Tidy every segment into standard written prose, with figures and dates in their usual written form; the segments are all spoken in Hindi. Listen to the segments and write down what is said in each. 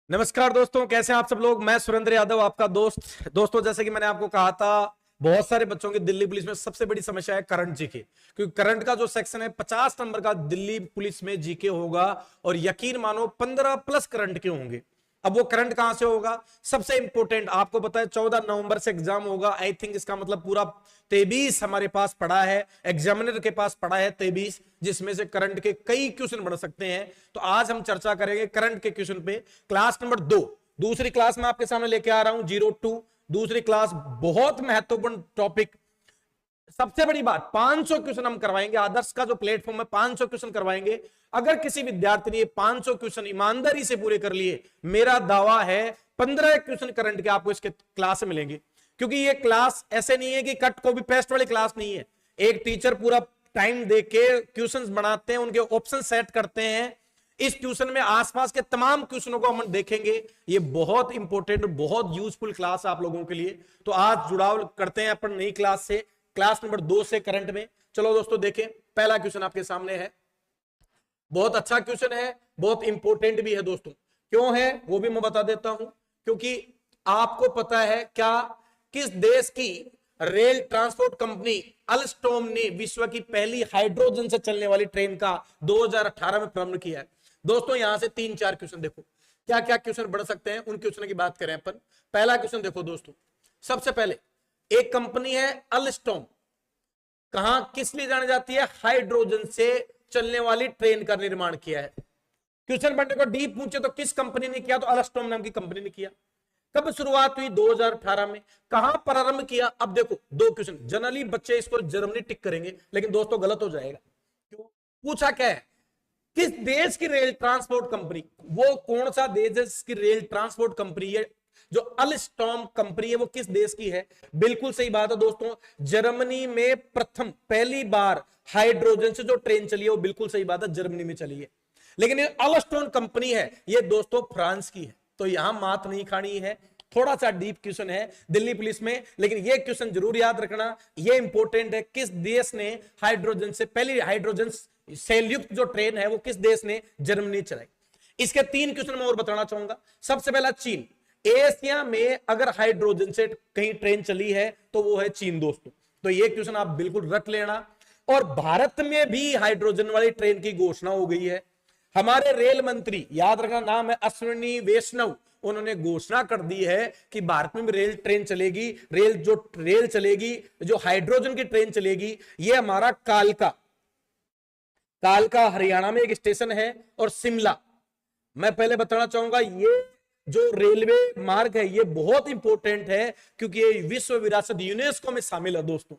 नमस्कार दोस्तों, कैसे हैं आप सब लोग। मैं सुरेंद्र यादव, आपका दोस्त। दोस्तों, जैसे कि मैंने आपको कहा था, बहुत सारे बच्चों की दिल्ली पुलिस में सबसे बड़ी समस्या है करंट जीके। क्योंकि करंट का जो सेक्शन है 50 नंबर का दिल्ली पुलिस में जीके होगा और यकीन मानो 15 प्लस करंट के होंगे। अब वो करंट कहां से होगा? सबसे इंपॉर्टेंट आपको पता है 14 नवंबर से एग्जाम होगा। आई थिंक इसका मतलब पूरा 23 हमारे पास पड़ा है, एग्जामिनर के पास पड़ा है 23, जिसमें से करंट के कई क्वेश्चन बन सकते हैं। तो आज हम चर्चा करेंगे करंट के क्वेश्चन पे। क्लास नंबर 2 दूसरी क्लास में आपके सामने लेके आ रहा हूं, 02 दूसरी क्लास। बहुत महत्वपूर्ण टॉपिक। सबसे बड़ी बात, 500 क्वेश्चन हम करवाएंगे। आदर्श का जो प्लेटफॉर्म है 500 क्वेश्चन करवाएंगे। अगर किसी विद्यार्थी ने 500 क्वेश्चन ईमानदारी से पूरे कर लिए, मेरा दावा है 15 क्वेश्चन करंट के आपको इसके क्लास में मिलेंगे। क्योंकि ये क्लास ऐसे नहीं है कि कट कॉपी पेस्ट वाली क्लास नहीं है। एक टीचर पूरा टाइम दे के क्वेश्चन बनाते हैं, उनके ऑप्शन सेट करते हैं। इस ट्यूशन में आसपास के तमाम क्वेश्चनों को हम देखेंगे। ये बहुत इंपॉर्टेंट, बहुत यूजफुल क्लास है आप लोगों के लिए। तो आज जुड़ाव करते हैं अपन नई क्लास से, क्लास नंबर 2 से करंट में। चलो दोस्तों देखें, पहला क्वेश्चन आपके सामने है। बहुत अच्छा क्वेश्चन है, बहुत इंपॉर्टेंट भी है दोस्तों। क्यों है वो भी मैं बता देता हूं। क्योंकि आपको पता है क्या, किस देश की रेल ट्रांसपोर्ट कंपनी अल्स्टॉम ने विश्व की पहली हाइड्रोजन से चलने वाली ट्रेन का 2018 में प्रारंभ किया है? दोस्तों यहां से 3-4 क्वेश्चन देखो, क्या क्या क्वेश्चन बढ़ सकते हैं, उन क्वेश्चन की बात करें अपन। पहला क्वेश्चन देखो दोस्तों, सबसे पहले एक कंपनी है अल्स्टॉम, कहां किस लिए जानी जाती है? हाइड्रोजन से चलने वाली ट्रेन का निर्माण किया है। क्वेश्चन बनने को डीप पूछे तो किस कंपनी ने किया? तो अल्स्टॉम नाम की कंपनी ने किया। कब शुरुआत हुई? 2018 में। कहां प्रारंभ किया? अब देखो दो क्वेश्चन, जनरली बच्चे इसको जर्मनी टिक करेंगे, लेकिन दोस्तों गलत हो जाएगा। क्यों? पूछा क्या है, किस देश की रेल ट्रांसपोर्ट कंपनी, वो कौन सा देश की रेल ट्रांसपोर्ट कंपनी है जो अल्स्टॉम कंपनी है, वो किस देश की है? बिल्कुल सही बात है दोस्तों, जर्मनी में प्रथम पहली बार हाइड्रोजन से जो ट्रेन चली है, वो बिल्कुल सही बात है, जर्मनी में चली है। लेकिन ये अल्स्टॉम कंपनी है, ये दोस्तों फ्रांस की है। तो यहां मात नहीं खानी है। थोड़ा सा डीप क्वेश्चन है दिल्ली पुलिस में, लेकिन ये क्वेश्चन जरूर याद रखना, ये इंपॉर्टेंट है। किस देश ने हाइड्रोजन से पहली हाइड्रोजन सेल युक्त जो ट्रेन है वो किस देश ने? जर्मनी चलाई। इसके 3 क्वेश्चन मैं और बताना चाहूंगा। सबसे पहला चीन। एशिया में अगर हाइड्रोजन से कहीं ट्रेन चली है तो वो है चीन दोस्तों। तो ये क्वेश्चन आप बिल्कुल रख लेना। और भारत में भी हाइड्रोजन वाली ट्रेन की घोषणा हो गई है। हमारे रेल मंत्री, याद रखना नाम है अश्विनी वैष्णव, उन्होंने घोषणा कर दी है कि भारत में भी रेल ट्रेन चलेगी। रेल चलेगी, जो हाइड्रोजन की ट्रेन चलेगी, ये हमारा कालका हरियाणा में एक स्टेशन है, और शिमला। मैं पहले बताना चाहूंगा, ये जो रेलवे मार्ग है ये बहुत इंपॉर्टेंट है, क्योंकि ये विश्व विरासत यूनेस्को में शामिल है दोस्तों।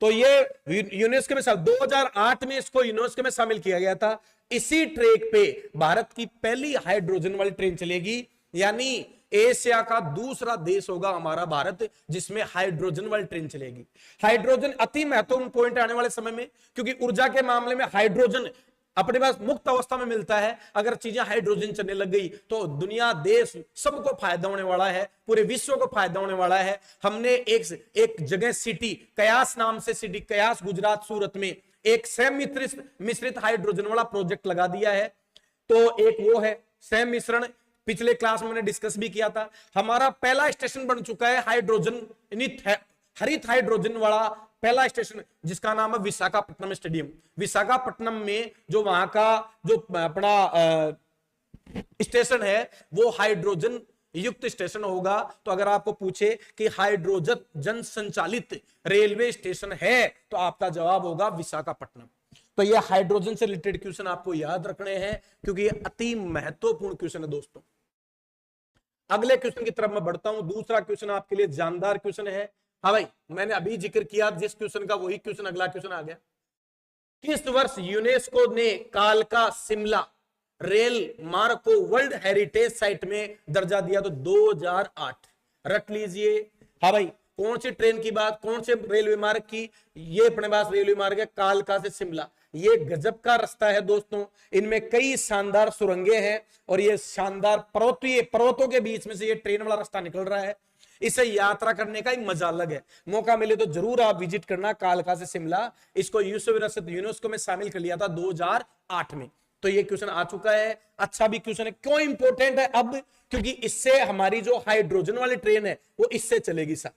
तो ये यूनेस्को में 2008 में इसको यूनेस्को में शामिल किया गया था। इसी ट्रैक पे भारत की पहली हाइड्रोजन वाली ट्रेन चलेगी। यानी एशिया का दूसरा देश होगा हमारा भारत, जिसमें हाइड्रोजन वाली ट्रेन चलेगी। हाइड्रोजन अति महत्वपूर्ण पॉइंट आने वाले समय में, क्योंकि ऊर्जा के मामले में हाइड्रोजन अपने पास मुक्त अवस्था में मिलता है। अगर चीजें हाइड्रोजन चलने लग गई तो दुनिया, देश सबको फायदा होने वाला है, पूरे विश्व को फायदा होने वाला है। हमने एक जगह सिटी कयास नाम से, सिटी कयास गुजरात सूरत में एक स्वयं मिश्रित हाइड्रोजन वाला प्रोजेक्ट लगा दिया है। तो एक वो है स्वयं मिश्रण, पिछले क्लास में मैंने डिस्कस भी किया था। हमारा पहला स्टेशन बन चुका है हाइड्रोजन, हरित हाइड्रोजन वाला पहला स्टेशन, जिसका नाम है विशाखापट्टनम स्टेडियम। विशाखापट्टनम में जो वहां का जो अपना स्टेशन है वो हाइड्रोजन युक्त स्टेशन होगा। तो अगर आपको पूछे कि हाइड्रोजन जन संचालित रेलवे स्टेशन है, तो आपका जवाब होगा विशाखापट्टनम। तो ये हाइड्रोजन से रिलेटेड क्वेश्चन आपको याद रखने हैं, क्योंकि ये अति महत्वपूर्ण क्वेश्चन है दोस्तों। अगले क्वेश्चन की तरफ मैं बढ़ता हूं। दूसरा क्वेश्चन आपके लिए जानदार क्वेश्चन है। हाँ भाई, मैंने अभी जिक्र किया जिस क्वेश्चन का, वही क्वेश्चन अगला क्वेश्चन आ गया। किस वर्ष यूनेस्को ने कालका शिमला रेल मार्ग को वर्ल्ड हेरिटेज साइट में दर्जा दिया? तो 2008। रट लीजिए। हाँ भाई, कौन सी ट्रेन की बात, कौन से रेलवे मार्ग की? ये अपने पास रेलवे मार्ग है कालका से शिमला। ये गजब का रास्ता है दोस्तों, इनमें कई शानदार सुरंगें हैं, और ये शानदार पर्वतों के बीच में से ये ट्रेन वाला रास्ता निकल रहा है। इसे यात्रा करने का ही मजा अलग है। मौका मिले तो जरूर आप विजिट करना कालका से शिमला। इसको विश्व विरासत यूनेस्को में शामिल कर लिया था 2008 में। तो ये क्वेश्चन आ चुका है, अच्छा भी क्वेश्चन है। क्यों इंपॉर्टेंट है? अब क्योंकि इससे हमारी जो हाइड्रोजन वाली ट्रेन है वो इससे चलेगी सर।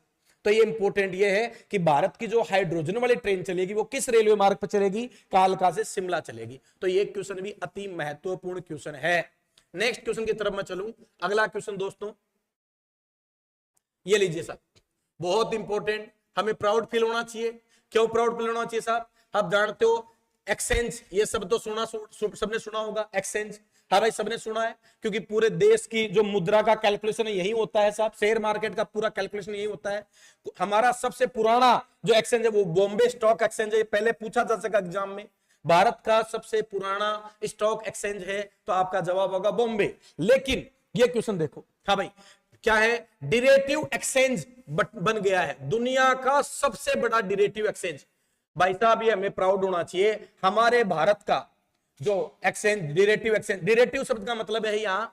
तो ये इंपॉर्टेंट ये है कि भारत की जो हाइड्रोजन वाली ट्रेन चलेगी वो किस रेलवे मार्ग पर चलेगी? कालका से शिमला चलेगी। तो ये क्वेश्चन भी अति महत्वपूर्ण क्वेश्चन है। नेक्स्ट क्वेश्चन की तरफ मैं चलूं। अगला क्वेश्चन दोस्तों ये लीजिए साहब, बहुत इंपॉर्टेंट, हमें प्राउड फील होना चाहिए। क्यों प्राउड फील होना चाहिए साहब? आप जानते हो एक्सचेंज, ये सब तो सबने सुना होगा एक्सचेंज। हाँ भाई सबने सुना है, क्योंकि पूरे देश की जो मुद्रा का कैलकुलेशन है यही होता है साहब, शेयर मार्केट का पूरा कैलकुलेशन यही होता है। हमारा सबसे पुराना जो एक्सचेंज है वो बॉम्बे स्टॉक एक्सचेंज है, पहले पूछा जा सका एग्जाम में, भारत का सबसे पुराना स्टॉक एक्सचेंज है, तो आपका जवाब होगा बॉम्बे। लेकिन ये क्वेश्चन देखो, हाँ भाई क्या है? डेरिवेटिव एक्सचेंज बन गया है दुनिया का सबसे बड़ा डेरिवेटिव एक्सचेंज। भाई साहब ये हमें प्राउड होना चाहिए, हमारे भारत का जो एक्सचेंज, डेरिवेटिव एक्सचेंज, डेरिवेटिव शब्द का मतलब है यहां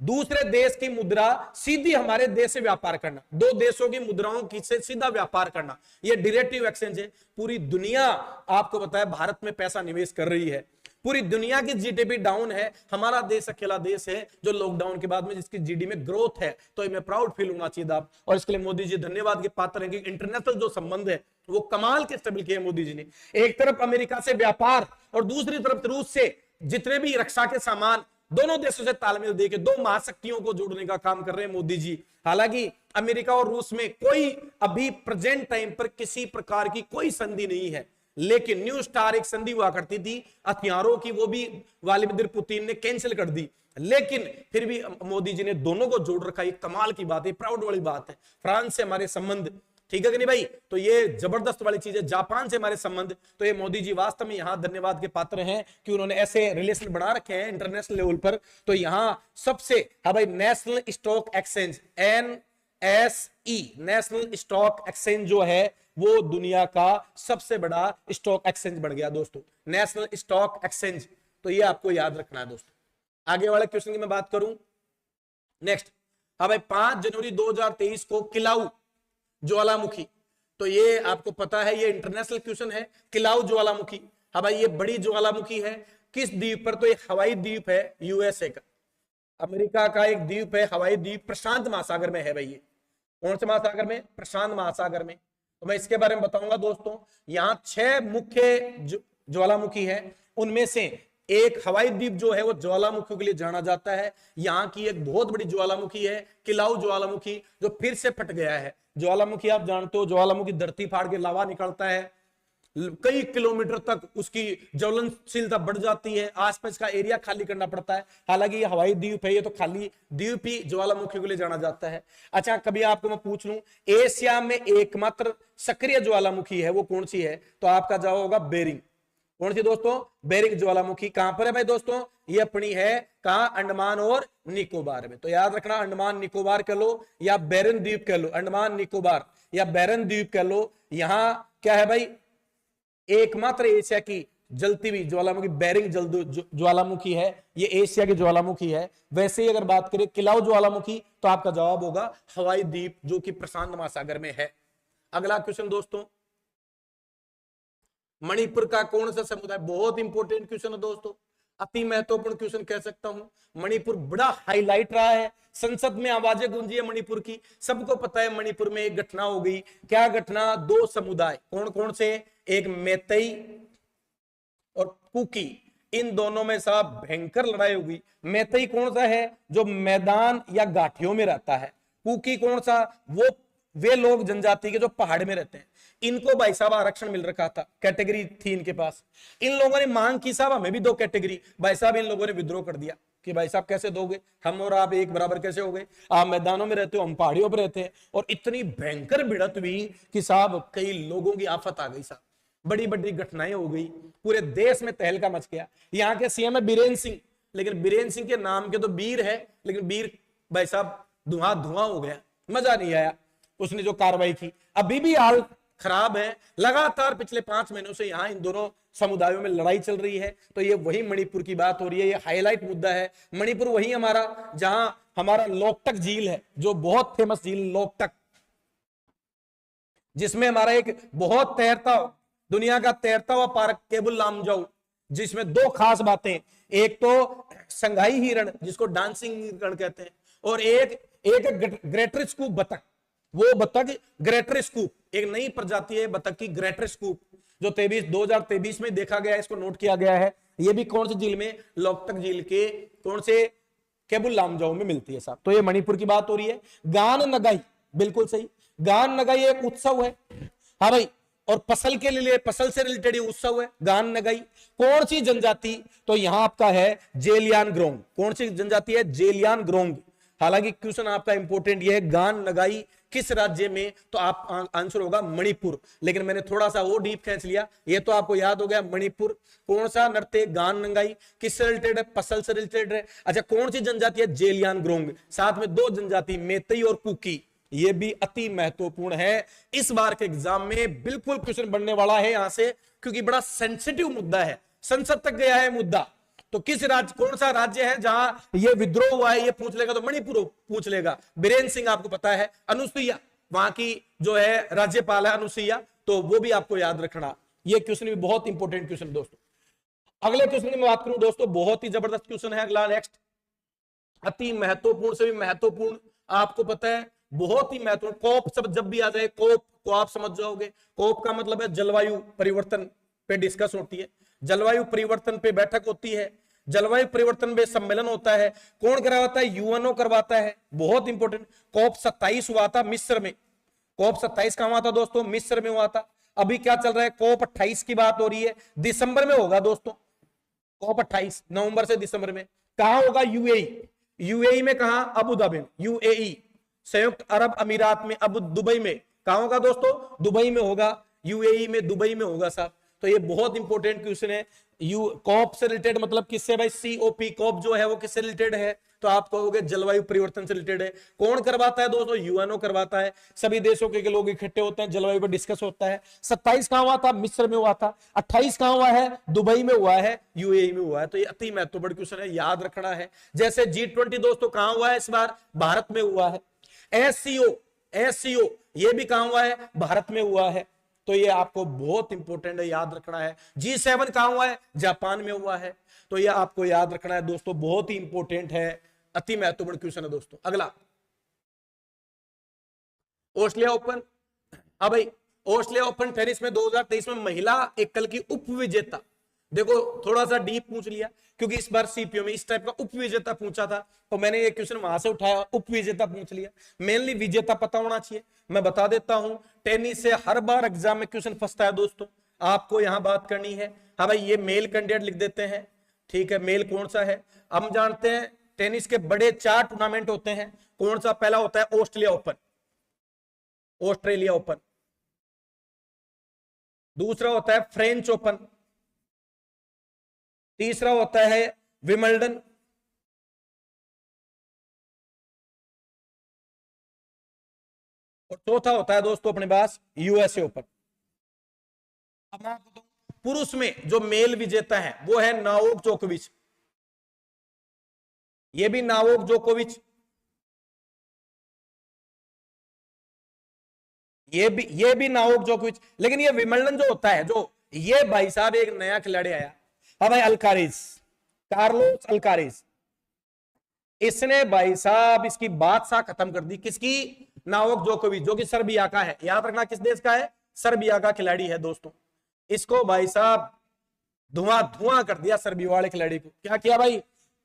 दूसरे देश की मुद्रा सीधी हमारे देश से व्यापार करना, दो देशों की मुद्राओं की से सीधा व्यापार करना, ये डेरिवेटिव एक्सचेंज है। पूरी दुनिया आपको पता है भारत में पैसा निवेश कर रही है, पूरी दुनिया की जीडीपी डाउन है, हमारा देश अकेला देश है जो लॉकडाउन के बाद में जिसकी जीडीपी में ग्रोथ है। तो इन्हें प्राउड फील होना चाहिए था, और इसके लिए मोदी जी धन्यवाद के पात्र हैं कि इंटरनेशनल जो संबंध है वो कमाल के स्टेबल किए मोदी जी ने। एक तरफ अमेरिका से व्यापार और दूसरी तरफ रूस से जितने भी रक्षा के सामान, दोनों देशों से तालमेल देके दो महाशक्तियों को जोड़ने का काम कर रहे हैं मोदी जी। हालांकि अमेरिका और रूस में कोई अभी प्रेजेंट टाइम पर किसी प्रकार की कोई संधि नहीं है, लेकिन न्यू स्टार एक संधि हुआ करती थी हथियारों की, वो भी व्लादिमीर पुतिन ने कैंसिल कर दी, लेकिन फिर भी मोदी जी ने दोनों को जोड़ रखा। ये कमाल की बात है, प्राउड वाली बात है। फ्रांस से हमारे संबंध, ठीक है कि नहीं भाई? तो ये जबरदस्त वाली चीज है। जापान से हमारे संबंध, तो ये मोदी जी वास्तव में यहां धन्यवाद के पात्र हैं कि उन्होंने ऐसे रिलेशन बना रखे हैं इंटरनेशनल लेवल पर। तो यहां सबसे, हाँ भाई, national stock exchange NSE, national stock exchange जो है वो दुनिया का सबसे बड़ा स्टॉक एक्सचेंज बन गया दोस्तों, नेशनल स्टॉक एक्सचेंज। तो ये आपको याद रखना है दोस्तों। आगे वाले क्वेश्चन की मैं बात करूं, नेक्स्ट, हाँ भाई 5 जनवरी 2023 को किलाऊ ज्वालामुखी, तो ये आपको पता है ये इंटरनेशनल क्वेश्चन है। किलाऊ ज्वालामुखी, हाँ भाई ये बड़ी ज्वालामुखी है, किस द्वीप पर? तो एक हवाई द्वीप है यूएसए का, अमेरिका का एक द्वीप है, हवाई द्वीप, प्रशांत महासागर में है भाई। ये कौन से महासागर में? प्रशांत महासागर में। तो मैं इसके बारे में बताऊंगा दोस्तों। यहां 6 मुख्य ज्वालामुखी है, उनमें से एक हवाई द्वीप जो है वो ज्वालामुखी के लिए जाना जाता है। यहाँ की एक बहुत बड़ी ज्वालामुखी है किलाऊ ज्वालामुखी, जो फिर से फट गया है। ज्वालामुखी आप जानते हो, ज्वालामुखी धरती फाड़ के लावा निकलता है, कई किलोमीटर तक उसकी ज्वलनशीलता बढ़ जाती है, आसपास का एरिया खाली करना पड़ता है। हालांकि ये हवाई द्वीप है, ये तो खाली द्वीप ही ज्वालामुखी के लिए जाना जाता है। अच्छा, कभी आपको मैं पूछ लूं एशिया में एकमात्र सक्रिय ज्वालामुखी है वो कौन सी है? तो आपका जवाब होगा बेरिंग। कौन सी दोस्तों? बेरिंग ज्वालामुखी। कहां पर है भाई दोस्तों? ये अपनी है कहां? अंडमान और निकोबार में। तो याद रखना, अंडमान निकोबार कह लो या बेरन द्वीप कह लो, अंडमान निकोबार या बेरन द्वीप कह लो। यहां क्या है भाई? एकमात्र एशिया की जलती हुई ज्वालामुखी बेरिंग ज्वालामुखी है, ये एशिया की ज्वालामुखी है। वैसे ही अगर बात करें किलाऊ ज्वालामुखी, तो आपका जवाब होगा हवाई द्वीप जो कि प्रशांत महासागर में है। अगला क्वेश्चन दोस्तों, मणिपुर का कौन सा समुदाय? बहुत इंपॉर्टेंट क्वेश्चन है दोस्तों, अति महत्वपूर्ण क्वेश्चन कह सकता हूं। मणिपुर बड़ा हाईलाइट रहा है, संसद में आवाजें गूंजी है मणिपुर की। सबको पता है मणिपुर में एक घटना हो गई। क्या घटना? 2 समुदाय, कौन कौन से? एक मैतेई और कुकी, इन दोनों में साहब भयंकर लड़ाई हो गई। मैतेई कौन सा है? जो मैदान या घाटियों में रहता है। कुकी कौन सा? वो वे लोग जनजाति के जो पहाड़ में रहते हैं। इनको भाई साहब आरक्षण मिल रखा था, कैटेगरी थी इनके पास। इन लोगों ने मांग की साहब हमें भी 2 कैटेगरी। भाई साहब इन लोगों ने विद्रोह कर दिया कि भाई साहब कैसे दोगे, हम और आप एक बराबर कैसे हो गए? आप मैदानों में रहते हो, हम पहाड़ियों पर रहते हैं। और इतनी भयंकर भिड़त हुई कि साहब कई लोगों की आफत आ गई साहब, बड़ी बड़ी घटनाएं हो गई, पूरे देश में तहलका मच गया। यहाँ के सीएम है बीरेन सिंह, लेकिन बीरेन सिंह के नाम के तो वीर है, लेकिन वीर भाई साहब धुआं धुआं हो गया, मजा नहीं आया उसने जो कार्रवाई की। अभी भी हाल खराब है, लगातार पिछले 5 महीनों से यहाँ इन दोनों समुदायों में लड़ाई चल रही है। तो ये वही मणिपुर की बात हो रही है, ये हाईलाइट मुद्दा है। मणिपुर वही हमारा, जहां हमारा लोकटक झील है, जो बहुत फेमस झील लोकटक, जिसमें हमारा एक बहुत तैरता, दुनिया का तैरता हुआ पार्क केबुल लामजाऊ, जिसमें दो खास बातें, एक तो संघाई हिरण जिसको डांसिंग हिरण कहते हैं, और एक एक ग्रेटर स्कूप बतख। वो बतख ग्रेटर स्कूप, एक नई प्रजाति है बतख की ग्रेटर स्कूप, जो 2023 में देखा गया है, इसको नोट किया गया है। ये भी कौन सी झील में, लोकतक झील के कौन से, केबुल लामजाओ में मिलती है साहब। तो ये मणिपुर की बात हो रही है। गान नगाई, बिल्कुल सही, गान नगाई एक उत्सव है, हाँ भाई, और फसल के लिए, फसल से रिलेटेड ये उत्सव है गान नगाई। कौन सी जनजाति, तो यहां आपका है जेलियान ग्रोंग। कौन सी जनजाति है, जेलियान ग्रोंग। हालांकि क्वेश्चन आपका इंपॉर्टेंट ये है गान नगाई किस राज्य में, तो आप आंसर होगा मणिपुर, लेकिन मैंने थोड़ा सा वो डीप खींच लिया, ये तो आपको याद हो गया मणिपुर। कौन सा नृत्य, गान नगाई, किससे रिलेटेड है, फसल से रिलेटेड है। अच्छा, कौन सी जनजाति है, जेलियान ग्रोंग। साथ में दो जनजाति मेतई और कुकी, ये भी अति महत्वपूर्ण है। इस बार के एग्जाम में बिल्कुल क्वेश्चन बनने वाला है यहां से, क्योंकि बड़ा सेंसिटिव मुद्दा है, संसद तक गया है मुद्दा। तो किस राज्य, कौन सा राज्य है जहां ये विद्रोह हुआ है, ये पूछ लेगा तो मणिपुर पूछ लेगा। बीरेन सिंह आपको पता है, अनुसुईया वहां की जो है राज्यपाल है अनुसुईया, तो वो भी आपको याद रखना। ये क्वेश्चन भी बहुत इंपॉर्टेंट क्वेश्चन दोस्तों। अगले क्वेश्चन की मैं बात करूं दोस्तों, बहुत ही जबरदस्त क्वेश्चन है अगला, नेक्स्ट, अति महत्वपूर्ण से भी महत्वपूर्ण, आपको पता है बहुत ही महत्वपूर्ण। कोप सब जब भी आ जाए, कोप को आप समझ जाओगे। कोप का मतलब है जलवायु परिवर्तन पे डिस्कस होती है, जलवायु परिवर्तन पे बैठक होती है, जलवायु परिवर्तन पे सम्मेलन होता है। कौन करवाता है, यूएनओ करवाता है, बहुत इंपॉर्टेंट। कोप 27 हुआ था मिस्र में। कोप 27 कहां हुआ था दोस्तों, मिस्र में हुआ था। अभी क्या चल रहा है, कोप 28 की बात हो रही है, दिसंबर में होगा दोस्तों। कोप 28 नवंबर से दिसंबर में। कहां होगा, यूएई। यूएई में कहा, अबू धाबी, यूएई संयुक्त अरब अमीरात में, अब दुबई में। कहां होगा दोस्तों, दुबई में होगा, यूएई में, दुबई में होगा साहब। तो ये बहुत इंपॉर्टेंट क्वेश्चन है। कॉप से रिलेटेड मतलब किससे भाई, सीओपी, कॉप जो है वो किससे रिलेटेड है, तो आप कहोगे जलवायु परिवर्तन से रिलेटेड है। कौन करवाता है दोस्तों, यूएनओ करवाता है। सभी देशों के लोग इकट्ठे होते हैं, जलवायु पर डिस्कस होता है। 27 कहां हुआ था, मिस्र में हुआ था। 28 कहां हुआ है, दुबई में हुआ है, यूएई में हुआ है। तो ये अति महत्वपूर्ण क्वेश्चन है, याद रखना है। जैसे G20 दोस्तों कहां हुआ है, इस बार भारत में हुआ है। एससीओ ये भी कहां हुआ है, भारत में हुआ है। तो ये आपको बहुत इंपॉर्टेंट है, याद रखना है। G7 कहां हुआ है, जापान में हुआ है। तो ये आपको याद रखना है दोस्तों, बहुत ही इंपॉर्टेंट है, अति महत्वपूर्ण क्वेश्चन है दोस्तों। अगला, ऑस्ट्रेलिया ओपन। हाँ भाई, ऑस्ट्रेलिया ओपन टेनिस में 2023 में महिला एकल की उप विजेता, देखो थोड़ा सा डीप पूछ लिया, क्योंकि इस बार सीपीओ में इस टाइप का उप विजेता पूछा था, तो मैंने ये क्वेश्चन वहां से उठाया, उप विजेता पूछ लिया। मेनली विजेता पता होना चाहिए। मैं बता देता हूं, टेनिस से हर बार एग्जाम में क्वेश्चन फंसता है दोस्तों, आपको यहां बात करनी है। हाँ भाई, ये मेल कैंडिडेट लिख देते हैं, ठीक है। मेल कौन सा है, हम जानते हैं टेनिस के बड़े 4 टूर्नामेंट होते हैं। कौन सा, पहला होता है ऑस्ट्रेलिया ओपन, ऑस्ट्रेलिया ओपन। दूसरा होता है फ्रेंच ओपन। तीसरा होता है विमल्डन। और चौथा होता है दोस्तों अपने पास यूएसए ओपन। अब मैं आपको बताऊं, पुरुष में जो मेल विजेता है वो है नोवाक जोकोविच। ये भी नोवाक जोकोविच, ये भी नोवाक जोकोविच। लेकिन ये विमल्डन जो होता है, जो ये भाई साहब एक नया खिलाड़ी आया, हाँ भाई, अल्कारेज, कार्लोस अल्कारेज। इसने भाई साहब इसकी बादशाह खत्म कर दी, किसकी, नोवाक जोकोविच, जो कि सर्बिया का है। याद रखना किस देश का है, सर्बिया का खिलाड़ी है दोस्तों। इसको भाई साहब धुआं धुआं कर दिया, सर्बिया वाले खिलाड़ी को। क्या किया भाई,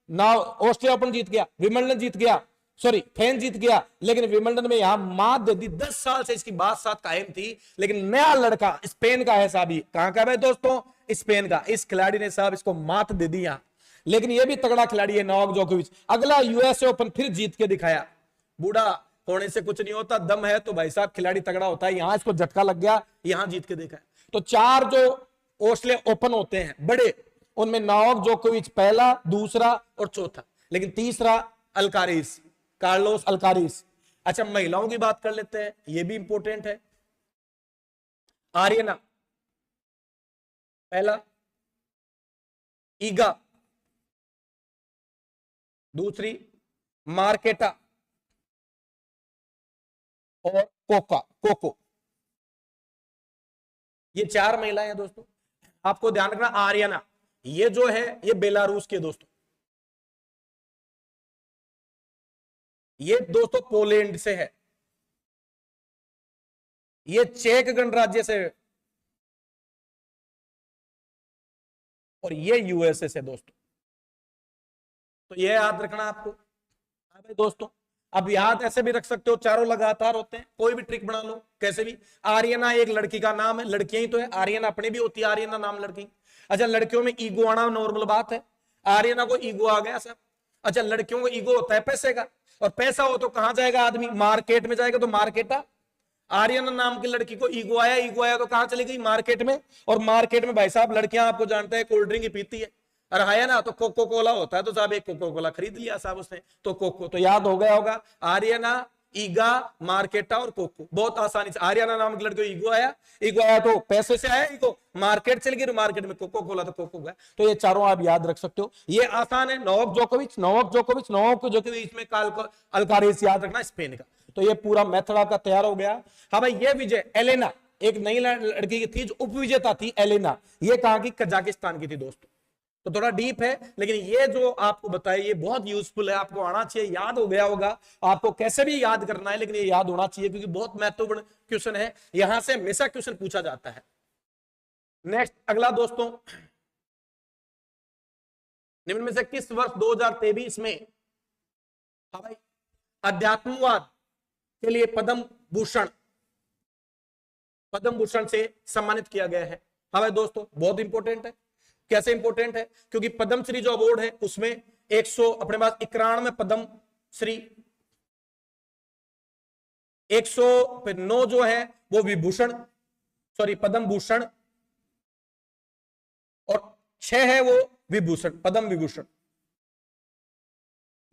ना ऑस्ट्रेलिया ओपन जीत गया, विमल्डन जीत गया, सॉरी फ्रेंच जीत गया, लेकिन विमल्डन में यहां मात दे दी। 10 साल से इसकी बादशाह कायम थी, लेकिन नया लड़का स्पेन का है साहब। कहां का है दोस्तों, स्पेन का। इस खिलाड़ी ने साहब इसको मात दे दी यहां, लेकिन यह भी तगड़ा खिलाड़ी है नोवाक जोकोविच। अगला यूएसए ओपन फिर जीत के दिखाया। बूढ़ा होने से कुछ नहीं होता, दम है तो भाई साहब खिलाड़ी तगड़ा होता है। यहां इसको झटका लग गया, यहां जीत के देखा। तो 4 जो ऑस्ट्रेलिया ओपन होते हैं बड़े, उनमें नोवाक जोकोविच पहला, दूसरा और चौथा, लेकिन तीसरा अल्कारेज, कार्लोस अल्कारेज। अच्छा, महिलाओं की बात कर लेते हैं, यह भी इंपॉर्टेंट है। आर्यना पहला, ईगा दूसरी, मार्केटा और कोको। ये 4 महिलाएं हैं दोस्तों। आपको ध्यान रखना, आर्यना ये जो है ये बेलारूस के दोस्तों, ये दोस्तों पोलैंड से है, ये चेक गणराज्य से है, और ये यूएसए से दोस्तों। तो ये याद रखना आपको। हाँ भाई दोस्तों, अब याद ऐसे भी रख सकते हो, चारों लगातार होते हैं, कोई भी ट्रिक बना लो कैसे भी। आर्यना एक लड़की का नाम है, लड़कियां ही तो है, आर्यना अपने भी होती है, आर्यना नाम लड़की। अच्छा, लड़कियों में ईगो आना नॉर्मल बात है, आर्यना को ईगो आ गया सब। अच्छा, लड़कियों को ईगो होता है पैसे का, और पैसा हो तो कहां जाएगा आदमी, मार्केट में जाएगा, तो मार्केटा। आर्यन नाम की लड़की को ईगो आया तो कहां चली गई, मार्केट में। और मार्केट में भाई साहब लड़कियां आपको जानते हैं कोल्ड ड्रिंक ही पीती है, और है ना, तो कोको कोला होता है, तो साहब एक कोको कोला खरीद लिया साहब उसने, तो कोको तो याद हो गया होगा, आर्यना, ईगा, मार्केटा और कोको, बहुत आसानी से। आर्यना नाम की लड़की को ईगो आया तो पैसे से आया ईगो, मार्केट चल गई, मार्केट में कोको कोला तो कोको गया। तो ये चारों आप याद रख सकते हो, ये आसान है। नोवाक जोकोविच में अल्कारेज याद रखना, स्पेन का। तो ये पूरा मेथड आपका तैयार हो गया। हाँ भाई, ये विजय एलेना एक नई लड़की की थी जो उप विजेता थी, एलेना, ये कहां की, कजाकिस्तान की थी दोस्तों। तो थोड़ा डीप है, लेकिन ये जो आपको बताया ये बहुत यूजफुल है, आपको आना चाहिए, याद हो गया होगा। आपको कैसे भी याद करना है, लेकिन ये याद होना चाहिए, क्योंकि बहुत महत्वपूर्ण क्वेश्चन है, यहां से हमेशा क्वेश्चन पूछा जाता है। नेक्स्ट अगला दोस्तों, निम्न में से किस वर्ष 2023 में, हाँ भाई, अध्यात्मवाद के लिए पद्म भूषण से सम्मानित किया गया है। हाँ भाई दोस्तों, बहुत इंपॉर्टेंट है। कैसे इंपॉर्टेंट है, क्योंकि पद्मश्री जो अवार्ड है उसमें 100 अपने पास 91 पद्मश्री, 109 जो है वो विभूषण, सॉरी पद्म भूषण, और 6 है वो विभूषण, पद्म विभूषण।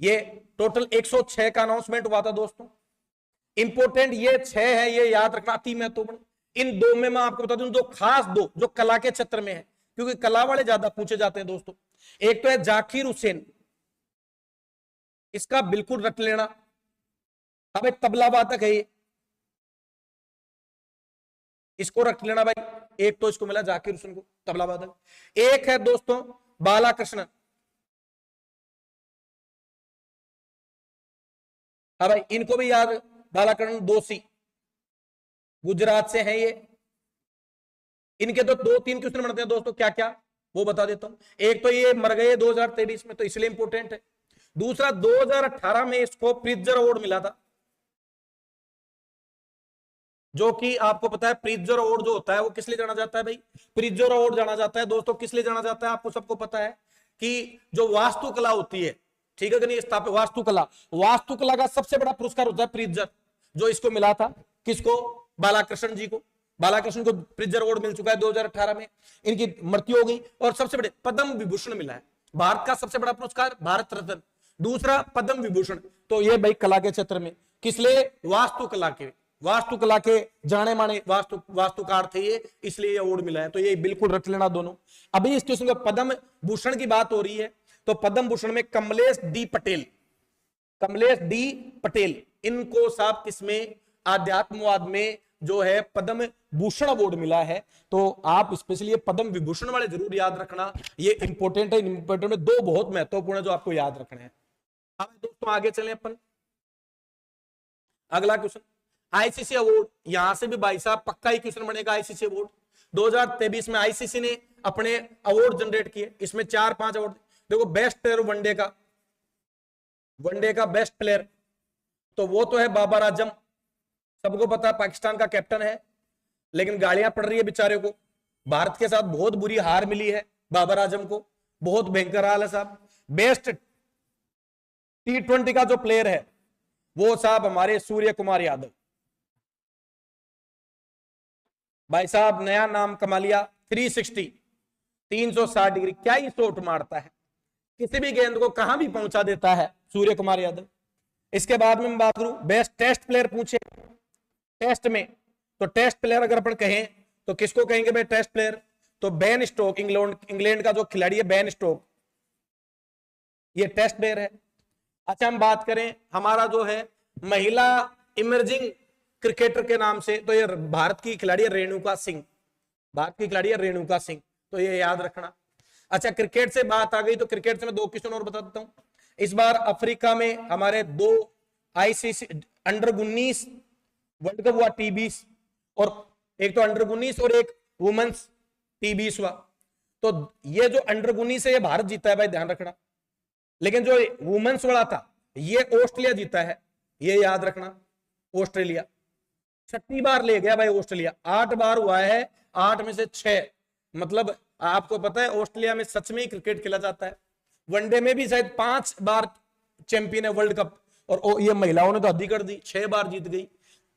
ये टोटल 106 का अनाउंसमेंट हुआ था दोस्तों। इंपॉर्टेंट ये 6 है, ये याद रखना, अति महत्वपूर्ण। इन दो में मैं आपको बता दूं, दो जो कला के क्षेत्र में है, क्योंकि कला वाले ज्यादा पूछे जाते हैं दोस्तों। एक तो है जाकिर हुसैन, इसका बिल्कुल रट लेना। अब एक तबला वादक है ये, इसको रख लेना भाई। एक तो इसको मिला जाकिर हुसैन को, तबला वादक। एक है दोस्तों बालाकृष्णन, हाँ भाई, इनको भी याद, बालाकृष्णन दोषी, गुजरात से हैं ये। इनके तो 2-3 क्वेश्चन बनते हैं दोस्तों, क्या क्या वो बता देता हूं। एक तो ये मर गए 2023 में, तो इसलिए इंपॉर्टेंट है। दूसरा, 2018 में इसको प्रिट्जर अवार्ड मिला था, जो कि आपको पता है प्रिट्जर अवार्ड जो होता है वो किस लिए जाना जाता है भाई, प्रिट्जर अवार्ड जाना जाता है दोस्तों, किस लिए जाना जाता है, आपको सबको पता है कि जो वास्तुकला होती है, ठीक है कि नहीं, स्थापित वास्तुकला का सबसे बड़ा पुरस्कार होता है प्रिट्जर, जो इसको मिला था, किसको, बालाकृष्ण जी को। बालाकृष्ण को प्रिट्जर अवार्ड मिल चुका है 2018 में, इनकी मृत्यु हो गई। और सबसे बड़े पद्म विभूषण मिला है, भारत का सबसे बड़ा पुरस्कार भारत रत्न, दूसरा पद्म विभूषण। तो ये भाई कला के क्षेत्र में, किस लिए, वास्तुकला के जाने माने वास्तुकार थे ये, इसलिए ये अवार्ड मिला है। तो ये बिल्कुल रख लेना दोनों। अभी इस क्वेश्चन में पद्म भूषण की बात हो रही है, तो पद्म भूषण में कमलेश डी पटेल, इनको साहब किसमें, आध्यात्मवाद में जो है पद्म भूषण अवार्ड मिला है। तो आप स्पेशली पद्म विभूषण वाले जरूर याद रखना, ये इंपॉर्टेंट है। इंपॉर्टेंट में 2 बहुत महत्वपूर्ण है जो आपको याद रखने हैं। अब दोस्तों आगे चलें अपन, अगला क्वेश्चन आईसीसी अवार्ड। यहां से भी भाई साहब पक्का ही क्वेश्चन बनेगा। आईसीसी अवार्ड 2023 में आईसीसी ने अपने अवार्ड जनरेट किए, इसमें 4-5 अवार्ड। देखो, बेस्ट प्लेयर वनडे का बेस्ट प्लेयर, तो वो तो है बाबर आजम, सबको पता, पाकिस्तान का कैप्टन है, लेकिन गालियां पड़ रही है बेचारे को, भारत के साथ बहुत बुरी हार मिली है बाबर आजम को, बहुत भयंकर हाल है साहब। बेस्ट T20 का जो प्लेयर है वो साहब हमारे सूर्य कुमार यादव, भाई साहब नया नाम कमा लिया, 360 डिग्री, क्या ही शॉट मारता है, किसी भी गेंद को कहां भी पहुंचा देता है सूर्य कुमार यादव। इसके बाद में मैं बात करूं, बेस्ट टेस्ट प्लेयर पूछे टेस्ट में, तो टेस्ट प्लेयर अगर अपन कहें तो किसको कहेंगे भाई टेस्ट प्लेयर, तो बेन स्टोक, इंग्लैंड का जो खिलाड़ी है बेन स्टोक, ये टेस्ट प्लेयर है। अच्छा, हम बात करें हमारा जो है महिला इमर्जिंग क्रिकेटर के नाम से, तो ये भारत की खिलाड़ी है रेणुका सिंह, तो ये याद रखना। अच्छा, क्रिकेट से बात आ गई तो क्रिकेट से मैं 2 क्वेश्चन और बता देता हूं। इस बार अफ्रीका में हमारे 2 आईसीसी अंडर-19 वर्ल्ड कप हुआ T20, और एक तो अंडर-19 और एक वुमेन्स T20 हुआ। तो ये जो अंडर-19 है ये भारत जीता है भाई, ध्यान रखना। लेकिन जो वुमेन्स वाला था ये ऑस्ट्रेलिया जीता है, ये याद रखना। ऑस्ट्रेलिया 6ठी बार ले गया भाई ऑस्ट्रेलिया, 8 बार हुआ है, 8 में से 6। मतलब आपको पता है ऑस्ट्रेलिया में सच में ही क्रिकेट खेला जाता है। वनडे में भी शायद 5 बार चैंपियन है वर्ल्ड कप, और ये महिलाओं ने तो हद ही कर दी, 6 बार जीत गई।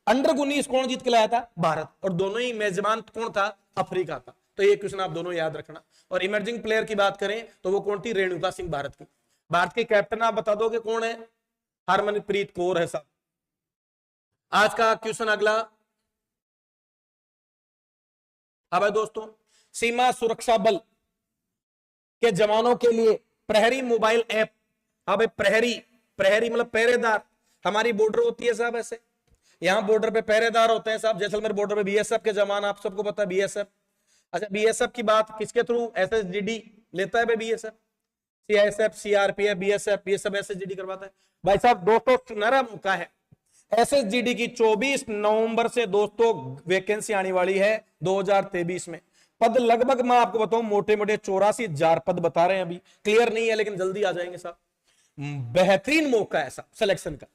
अंडर-19 कौन जीत के लाया था? भारत। और दोनों ही मेजबान कौन था? अफ्रीका था। तो ये क्वेश्चन आप दोनों याद रखना। और इमर्जिंग प्लेयर की बात करें तो वो कौन थी? रेणुका सिंह भारत की। भारत के कैप्टन आप बता दोगे कौन है? हरमनप्रीत कौर है साहब। आज का क्वेश्चन अगला। अब दोस्तों, सीमा सुरक्षा बल के जवानों के लिए प्रहरी मोबाइल ऐप। अब प्रहरी, प्रहरी मतलब पहरेदार। हमारी बॉर्डर होती है साहब ऐसे, यहां बॉर्डर पे पहरेदार होते हैं साहब। जैसलमेर बॉर्डर पे बीएसएफ के जवान, आप सबको पता है बीएसएफ। अच्छा, बीएसएफ की बात किसके थ्रू? एसएसजीडी लेता है भाई बीएसएफ। सीआईएसएफ, सीआरपीएफ, बीएसएफ, ये सब एसएसजीडी करवाता है भाई साहब। दोस्तों सुनहरा मौका है, एसएसजीडी की 24 नवंबर से दोस्तों वैकेंसी आने वाली है 2023 में। पद लगभग मैं आपको बताऊं मोटे मोटे 84,000 पद बता रहे हैं, अभी क्लियर नहीं है लेकिन जल्दी आ जाएंगे साहब। बेहतरीन मौका है साहब सिलेक्शन का।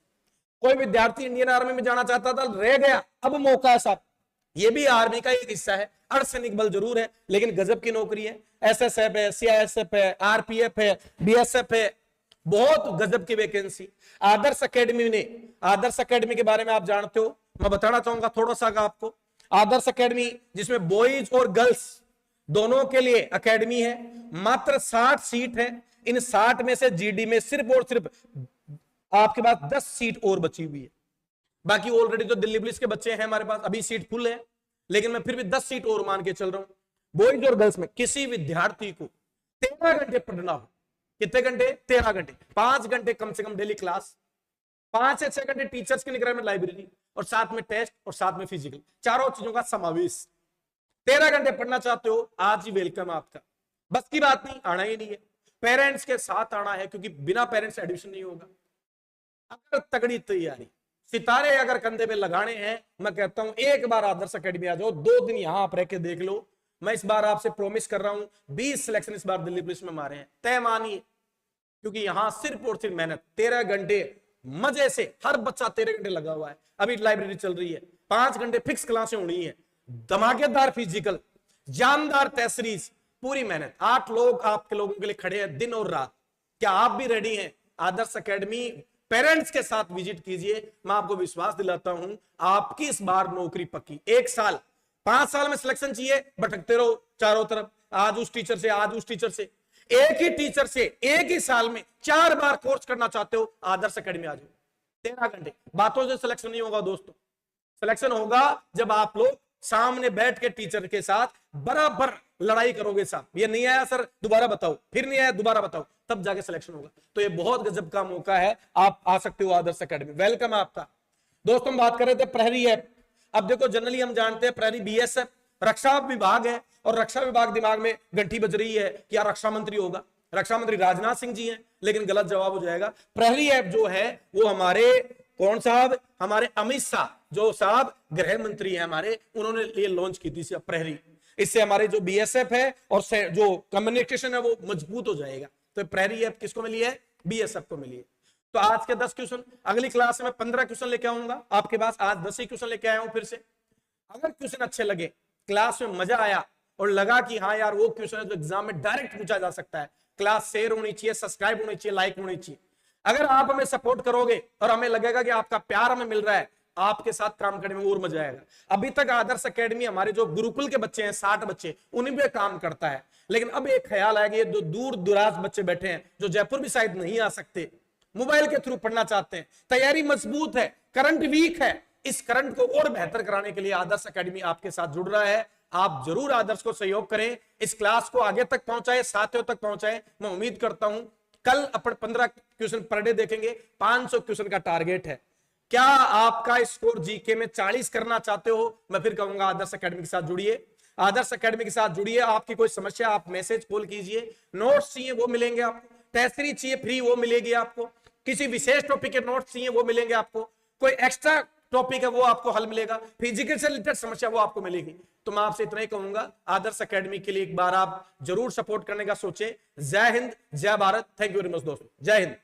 कोई विद्यार्थी इंडियन आर्मी में जाना चाहता था, रह गया, अब मौका है साहब। ये भी आर्मी का एक हिस्सा है, अर्धसैनिक बल जरूर है लेकिन गजब की नौकरी है। एसएसएफ है, सीआईएसएफ है, आरपीएफ है, बीएसएफ है, बहुत गजब की वैकेंसी। आदर्श अकेडमी ने, आदर्श अकेडमी के बारे में आप जानते हो, मैं बताना चाहूंगा थोड़ा सा आपको। आदर्श अकेडमी जिसमें बॉयज और गर्ल्स दोनों के लिए अकेडमी है, मात्र 60 सीट है। इन 60 में से जीडी में सिर्फ और सिर्फ आपके पास 10 सीट और बची हुई है। बाकी ऑलरेडी तो दिल्ली पुलिस के बच्चे हैं हमारे पास, अभी सीट फुल है, लेकिन मैं फिर भी 10 सीट और मान के चल रहा हूं। बॉयज और गर्ल्स में किसी विद्यार्थी को 13 घंटे पढ़ना हो, कितने घंटे? 13 घंटे। 5 घंटे कम से कम डेली क्लास, 5 से 6 घंटे टीचर्स की निगरानी में लाइब्रेरी, और साथ में टेस्ट और साथ में फिजिकल, चारों चीजों का समावेश। 13 घंटे पढ़ना चाहते हो, आज ही वेलकम आपका। बस की बात नहीं, आना ही नहीं है, पेरेंट्स के साथ आना है, क्योंकि बिना पेरेंट्स एडमिशन नहीं होगा। अगर तगड़ी तैयारी, सितारे अगर कंधे पे लगाने हैं, मैं कहता हूं एक बार आदर्श अकेडमी आ जाओ, 2 दिन यहां आप रह के देख लो। मैं इस बार आपसे प्रॉमिस कर रहा हूं 20 सिलेक्शन इस बार दिल्ली पुलिस में मारे हैं, तय मानिए। क्योंकि यहां सिर्फ और सिर्फ मेहनत, 13 घंटे मजे से, हर बच्चा 13 घंटे लगा हुआ है। अभी लाइब्रेरी चल रही है, 5 घंटे फिक्स क्लासें होनी है, धमाकेदार फिजिकल, जानदार टेस्ट सीरीज, पूरी मेहनत। 8 लोग आपके लोगों के लिए खड़े हैं दिन और रात। क्या आप भी रेडी हैं? आदर्श अकेडमी पेरेंट्स के साथ विजिट कीजिए, मैं आपको विश्वास दिलाता हूं आपकी इस बार नौकरी पक्की। 1 साल, 5 साल में सिलेक्शन चाहिए, भटकते रहो चारों तरफ, आज उस टीचर से, आज उस टीचर से। एक ही टीचर से एक ही साल में 4 बार कोर्स करना चाहते हो, आदर्श अकेडमी आ जाओ। 13 घंटे, बातों से सिलेक्शन नहीं होगा दोस्तों। सिलेक्शन होगा जब आप लोग सामने बैठ के टीचर के साथ बराबर लड़ाई करोगे साहब। ये नहीं आया सर दोबारा बताओ, फिर नहीं आया दोबारा बताओ, तब जाके सिलेक्शन होगा। तो ये बहुत गजब का मौका है, आप आ सकते हो आदर्श अकेडमी, वेलकम है आपका। दोस्तों हम बात कर रहे थे प्रहरी ऐप। अब देखो जनरली हम जानते हैं प्रहरी बीएसएफ रक्षा विभाग है, और रक्षा विभाग दिमाग में घंटी बज रही है कि यार रक्षा मंत्री होगा, रक्षा मंत्री राजनाथ सिंह जी हैं, लेकिन गलत जवाब हो जाएगा। प्रहरी ऐप जो है वो हमारे कौन साहब? हमारे अमित शाह जो साहब गृह मंत्री है हमारे, उन्होंने ये लॉन्च की थी प्रहरी। इससे हमारे जो बीएसएफ है और जो कम्युनिकेशन है वो मजबूत हो जाएगा। तो प्रहरी ऐप किसको मिली है? बीएसएफ को मिली है। तो आज के 10 क्वेश्चन, अगली क्लास में 15 क्वेश्चन लेके आऊंगा आपके पास। आज 10 ही क्वेश्चन लेके आया हूं फिर से। अगर क्वेश्चन अच्छे लगे, क्लास में मजा आया और लगा कि हाँ यार वो क्वेश्चन है जो एग्जाम में डायरेक्ट पूछा जा सकता है, क्लास शेयर होनी चाहिए, सब्सक्राइब होनी चाहिए, लाइक होनी चाहिए। अगर आप हमें सपोर्ट करोगे और हमें लगेगा कि आपका प्यार हमें मिल रहा है, आपके साथ काम करने में और मजा आएगा। अभी तक आदर्श अकेडमी हमारे जो गुरुकुल के बच्चे हैं 60 बच्चे, उन्हीं पे काम करता है, लेकिन अब एक ख्याल है कि ये जो दूर दराज बच्चे बैठे हैं जो जयपुर भी शायद नहीं आ सकते, मोबाइल के थ्रू पढ़ना चाहते हैं, तैयारी मजबूत है, करंट वीक है, इस करंट को और बेहतर कराने के लिए आदर्श अकेडमी आपके साथ जुड़ रहा है। आप जरूर आदर्श को सहयोग करें, इस क्लास को आगे तक पहुंचाए, साथियों तक पहुंचाए। मैं उम्मीद करता हूं कल अपन 15 क्वेश्चन पर डे देखेंगे, 500 क्वेश्चन का टारगेट है। क्या आपका स्कोर जीके में 40 करना चाहते हो? मैं फिर कहूंगा आदर्श अकेडमी के साथ जुड़िए। आदर्श एकेडमी के साथ जुड़िए। आपकी कोई समस्या आप मैसेज कॉल कीजिए, नोट्स चाहिए वो मिलेंगे आपको, टेस्ट सीरीज चाहिए फ्री वो मिलेगी आपको, किसी विशेष टॉपिक के नोट्स चाहिए वो मिलेंगे आपको, कोई एक्स्ट्रा टॉपिक है वो आपको हल मिलेगा, फिजिकल से रिलेटेड समस्या वो आपको मिलेगी। तो मैं आपसे इतना ही कहूंगा, आदर्श एकेडमी के लिए एक बार आप जरूर सपोर्ट करने का सोचें। जय हिंद, जय Bharat, thank you very much दोस्तों, जय हिंद।